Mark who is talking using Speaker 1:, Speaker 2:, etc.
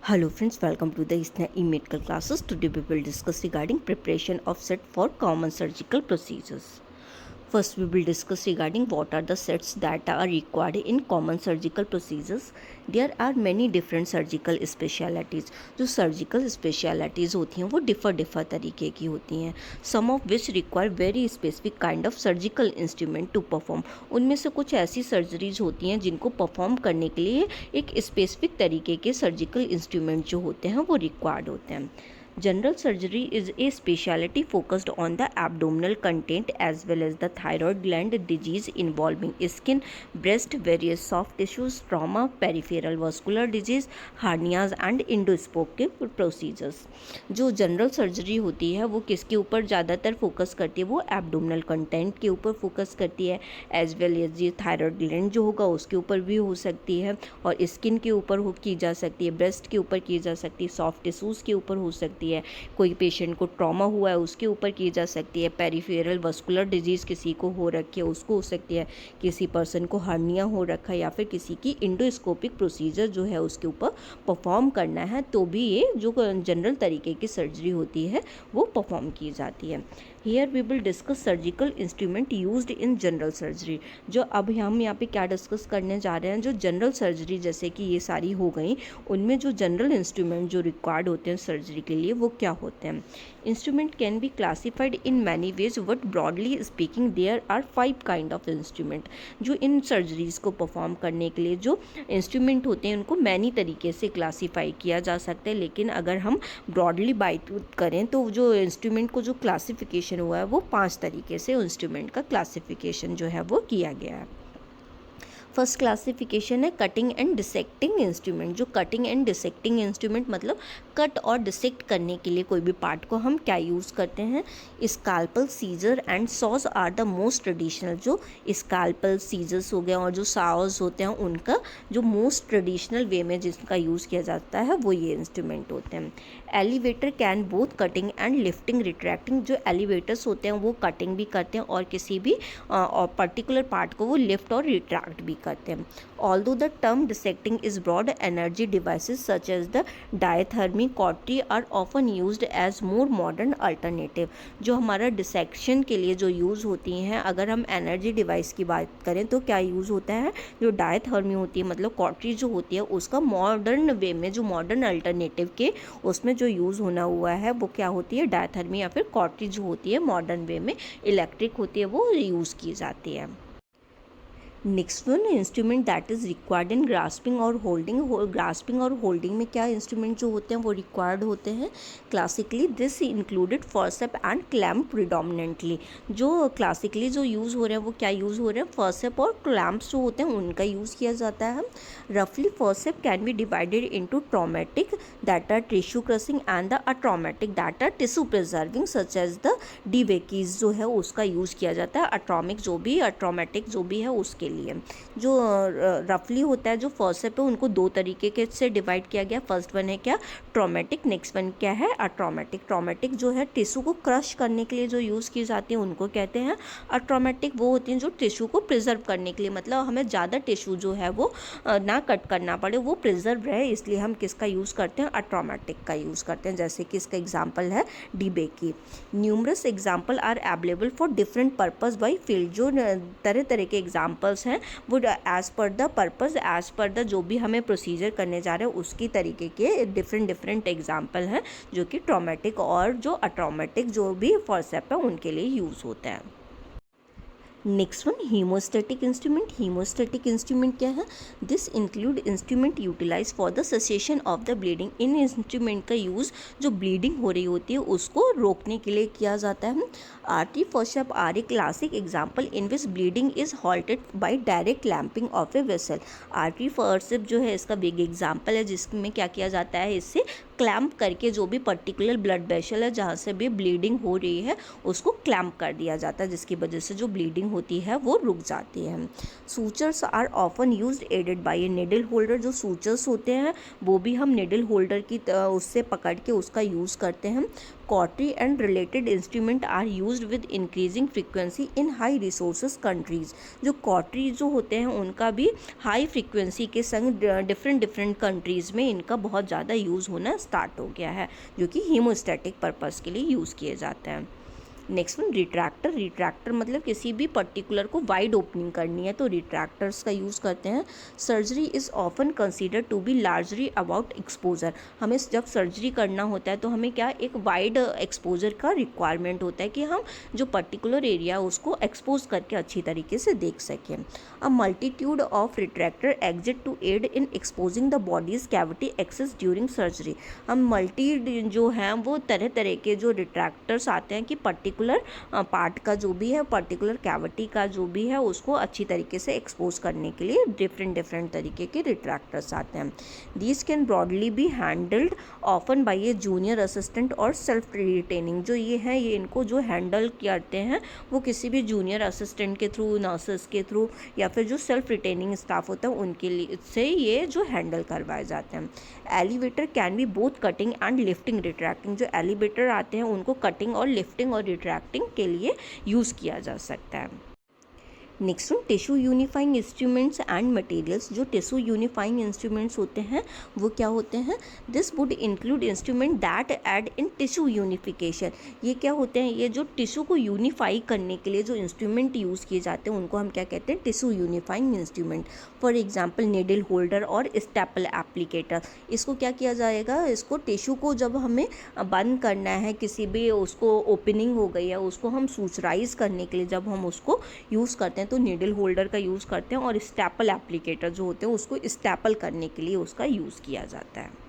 Speaker 1: Hello friends, welcome to the ISNA e-medical classes. Today we will discuss regarding preparation of set for common surgical procedures. First we will discuss regarding what are the sets that are required in common surgical procedures. There are many different surgical specialities. जो surgical specialities होती हैं वो differ तरीके की होती हैं. Some of which require very specific kind of surgical instrument to perform. उनमें से कुछ ऐसी सर्जरीज होती हैं जिनको परफॉर्म करने के लिए एक स्पेसिफिक तरीके के सर्जिकल इंस्ट्रूमेंट जो होते हैं वो रिक्वायर्ड होते हैं. General surgery is a specialty focused on the abdominal content as well as the thyroid gland disease involving skin, breast, various soft tissues, trauma, peripheral vascular disease, hernias and endoscopic procedures. जो general surgery होती है वो किसके ऊपर ज़्यादातर focus करती है, वो एब्डोमिनल कंटेंट के ऊपर फोकस करती है. एज वेल एज ये थायराइड ग्लैंड जो होगा उसके ऊपर भी हो सकती है, और स्किन के ऊपर की जा सकती है, ब्रेस्ट के ऊपर की जा सकती है, सॉफ्ट टिश्यूज़ के ऊपर हो सकती है, कोई पेशेंट को ट्रॉमा हुआ है उसके ऊपर की जा सकती है, पेरिफेरल वस्कुलर डिजीज़ किसी को हो रखी है उसको हो सकती है, किसी पर्सन को हर्निया हो रखा है या फिर किसी की इंडोस्कोपिक प्रोसीजर जो है उसके ऊपर परफॉर्म करना है, तो भी ये जो जनरल तरीके की सर्जरी होती है वो परफॉर्म की जाती है. Here we will discuss surgical instrument used in general surgery. जो अब हम यहाँ पे क्या डिस्कस करने जा रहे हैं, जो जनरल सर्जरी जैसे कि ये सारी हो गई, उनमें जो जनरल इंस्ट्रूमेंट जो रिक्वायर्ड होते हैं सर्जरी के लिए वो क्या होते हैं. Instrument can be classified in many ways, but broadly speaking there are 5 kind of instrument. जो इन सर्जरीज को परफॉर्म करने के लिए जो इंस्ट्रूमेंट होते हैं उनको मैनी तरीके से क्लासीफाई किया जा सकता है, लेकिन अगर हम ब्रॉडली बाइट करें तो जो इंस्ट्रूमेंट को जो क्लासिफिकेशन हुआ है वो 5 तरीके से इंस्ट्रूमेंट का क्लासिफिकेशन जो है वो किया गया है. फर्स्ट क्लासिफिकेशन है कटिंग एंड डिसेक्टिंग इंस्ट्रूमेंट. जो कटिंग एंड डिसेक्टिंग इंस्ट्रूमेंट मतलब कट और डिसेक्ट करने के लिए कोई भी पार्ट को हम क्या यूज़ करते हैं. Scalpel, scissor and saws are the most traditional. जो स्काल्पल, सीजर्स हो गए और जो सॉज होते हैं उनका जो मोस्ट ट्रेडिशनल वे में जिसका यूज़ किया जाता है वो ये इंस्ट्रूमेंट होते हैं. Elevator can both cutting and lifting retracting. जो एलिवेटर्स होते हैं वो कटिंग भी करते हैं और किसी भी और पर्टिकुलर पार्ट को वो लिफ्ट और रिट्रैक्ट भी करते हैं. Although the term dissecting is broad, energy devices such as the diathermy, cautery are often used as more modern alternative. जो हमारा डिसेक्शन के लिए जो यूज़ होती हैं, अगर हम एनर्जी डिवाइस की बात करें तो क्या यूज़ होता है, जो डायथर्मी होती है मतलब कॉटरी जो होती है उसका मॉडर्न वे में जो मॉडर्न अल्टरनेटिव के उसमें जो यूज़ होना हुआ है वो क्या होती है, डायथर्मी या फिर कॉटरी जो होती है मॉडर्न वे में इलेक्ट्रिक होती है वो यूज़ की जाती है. Next one instrument that is required in grasping और होल्डिंग. ग्रास्पिंग और होल्डिंग में क्या इंस्ट्रूमेंट जो होते हैं वो रिक्वायर्ड होते हैं. Classically this included forceps and clamp predominantly. जो क्लासिकली जो यूज़ हो रहे हैं वो क्या यूज़ हो रहे हैं, फॉर्सेप और क्लैम्प्स जो होते हैं उनका यूज़ किया जाता है. रफली forceps can be divided into traumatic that are tissue crushing and the atraumatic that are tissue preserving such as the DeBakeys जो है उसका यूज़ किया जाता है. अट्रोमेटिक जो भी है उसके लिए जो रफली होता है जो फॉर्सेप है उनको 2 तरीके के से डिवाइड किया गया. फर्स्ट वन है क्या, ट्रॉमेटिक. नेक्स्ट वन क्या है, अट्रोमेटिक. ट्रॉमेटिक जो है टिश्यू को क्रश करने के लिए जो यूज़ की जाती है उनको कहते हैं. अट्रोमेटिक वो होती हैं जो टिश्यू को प्रिजर्व करने के लिए, मतलब हमें ज़्यादा टिश्यू जो है वो ना कट करना पड़े, वो प्रिजर्व रहे, इसलिए हम किसका यूज़ करते हैं, अट्रोमेटिक का यूज़ करते हैं. जैसे कि इसका एग्जाम्पल है DeBakey. Numerous example are available for different purpose by field. जो तरह तरह के एग्जाम्पल्स हैं वो as per the purpose, as per the जो भी हमें प्रोसीजर करने जा रहे हैं उसकी तरीके के डिफरेंट एग्जाम्पल हैं जो कि ट्रॉमेटिक और जो अट्रोमेटिक जो भी फॉर्सेप है उनके लिए यूज़ होता है. Next one haemostatic instrument. Haemostatic instrument क्या है, this include instrument utilise for the cessation of the bleeding. इन इंस्ट्रूमेंट का यूज़ जो ब्लीडिंग हो रही होती है उसको रोकने के लिए किया जाता है. Artery forcep are a classic example in which bleeding is halted by direct clamping of a vessel. Artery forcep जो है इसका बिग एग्जाम्पल है जिसमें क्या किया जाता है, इससे क्लैम्प करके जो भी पर्टिकुलर ब्लड वेसल है जहाँ से भी ब्लीडिंग हो रही है उसको क्लैम्प कर दिया जाता है, जिसकी वजह से जो ब्लीडिंग होती है वो रुक जाती है. Sutures are often used aided by a needle holder. जो सूचर्स होते हैं वो भी हम निडल होल्डर की उससे पकड़ के उसका यूज़ करते हैं. Cautery and related instrument are used with increasing frequency in high resources countries. जो कॉटरी जो होते हैं उनका भी हाई फ्रीक्वेंसी के संग डिफरेंट डिफरेंट कंट्रीज़ में इनका बहुत ज़्यादा यूज़ होना स्टार्ट हो गया है, जो कि हीमोस्टैटिक पर्पज़ के लिए यूज़ किए जाते हैं। Next one retractor. रिट्रैक्टर मतलब किसी भी पर्टिकुलर को वाइड ओपनिंग करनी है तो रिट्रैक्टर्स का यूज़ करते हैं। Surgery is often consider to be largely about exposure. हमें जब सर्जरी करना होता है तो हमें क्या एक वाइड एक्सपोजर का रिक्वायरमेंट होता है कि हम जो पर्टिकुलर एरिया उसको एक्सपोज करके अच्छी तरीके से देख सकें। A multitude of retractor exist to aid in exposing the body's cavity access during surgery. हम मल्टी जो हैं वो तरह तरह के जो रिट्रैक्टर्स आते हैं कि पर्टिकुलर पार्ट का जो भी है, पर्टिकुलर कैविटी का जो भी है उसको अच्छी तरीके से एक्सपोज करने के लिए डिफरेंट डिफरेंट तरीके के रिट्रैक्टर्स आते हैं। These can broadly be handled often by a junior assistant और सेल्फ रिटेनिंग। जो ये हैं ये इनको जो हैंडल करते हैं वो किसी भी जूनियर असिस्टेंट के थ्रू, नर्सेस के थ्रू या फिर जो सेल्फ रिटेनिंग स्टाफ होता है उनके लिए से ये जो हैंडल करवाए जाते हैं। Elevator can be both cutting and lifting retracting. जो एलिवेटर आते हैं उनको कटिंग और लिफ्टिंग और रिट्रैक्टिंग के लिए यूज़ किया जा सकता है। Next one tissue unifying instruments and materials. जो टिश्यू यूनिफाइंग इंस्ट्रूमेंट्स होते हैं वो क्या होते हैं? This would include instrument that add in tissue unification. ये क्या होते हैं? ये जो टिश्यू को यूनिफाई करने के लिए जो इंस्ट्रूमेंट यूज़ किए जाते हैं उनको हम क्या कहते हैं? Tissue unifying instrument. For example needle holder or staple applicator. इसको क्या किया जाएगा? इसको टिश्यू को जब हमें बंद करना है, किसी भी उसको ओपनिंग हो गई है उसको हम सूचराइज करने के लिए जब हम उसको यूज़ करते हैं तो नीडल होल्डर का यूज़ करते हैं और स्टेपल एप्लीकेटर जो होते हैं उसको स्टेपल करने के लिए उसका यूज़ किया जाता है।